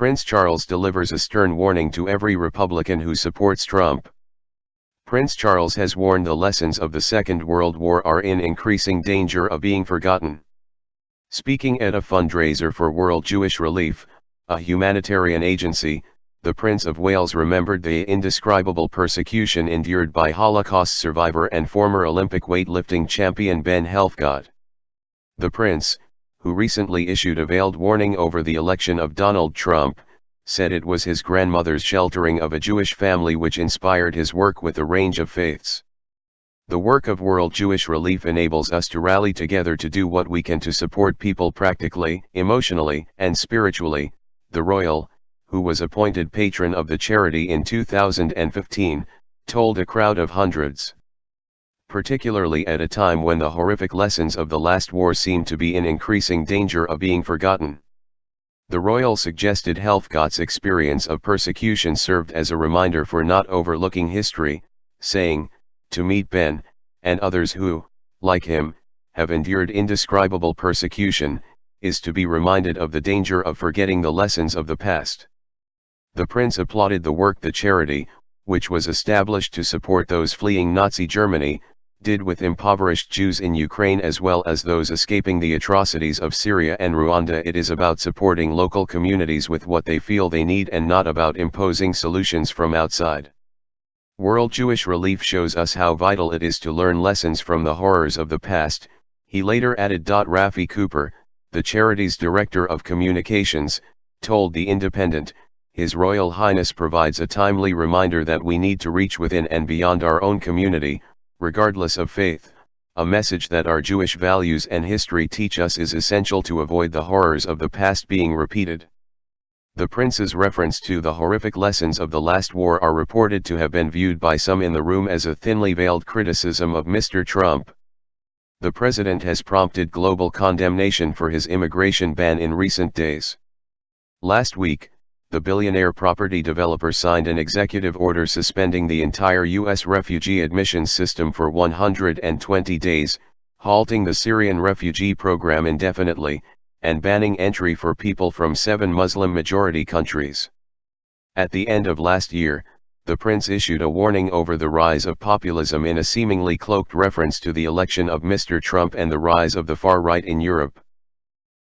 Prince Charles delivers a stern warning to every Republican who supports Trump. Prince Charles has warned the lessons of the Second World War are in increasing danger of being forgotten. Speaking at a fundraiser for World Jewish Relief, a humanitarian agency, the Prince of Wales remembered the indescribable persecution endured by Holocaust survivor and former Olympic weightlifting champion Ben Helfgott. The Prince, who recently issued a veiled warning over the election of Donald Trump, said it was his grandmother's sheltering of a Jewish family which inspired his work with a range of faiths. The work of World Jewish Relief enables us to rally together to do what we can to support people practically, emotionally, and spiritually, the royal, who was appointed patron of the charity in 2015, told a crowd of hundreds. Particularly at a time when the horrific lessons of the last war seem to be in increasing danger of being forgotten. The royal suggested Helfgott's experience of persecution served as a reminder for not overlooking history, saying, "To meet Ben, and others who, like him, have endured indescribable persecution, is to be reminded of the danger of forgetting the lessons of the past." The Prince applauded the work the charity, which was established to support those fleeing Nazi Germany, did with impoverished Jews in Ukraine as well as those escaping the atrocities of Syria and Rwanda. It is about supporting local communities with what they feel they need and not about imposing solutions from outside. World Jewish Relief shows us how vital it is to learn lessons from the horrors of the past, he later added. Rafi Cooper, the charity's director of communications, told The Independent, "His Royal Highness provides a timely reminder that we need to reach within and beyond our own community, regardless of faith. A message that our Jewish values and history teach us is essential to avoid the horrors of the past being repeated." The Prince's reference to the horrific lessons of the last war are reported to have been viewed by some in the room as a thinly veiled criticism of Mr. Trump. The president has prompted global condemnation for his immigration ban in recent days. Last week, the billionaire property developer signed an executive order suspending the entire U.S. refugee admissions system for 120 days, halting the Syrian refugee program indefinitely, and banning entry for people from 7 Muslim-majority countries. At the end of last year, the Prince issued a warning over the rise of populism in a seemingly cloaked reference to the election of Mr. Trump and the rise of the far right in Europe.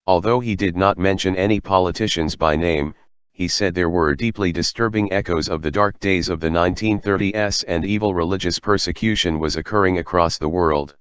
Although he did not mention any politicians by name, he said there were deeply disturbing echoes of the dark days of the 1930s and evil religious persecution was occurring across the world.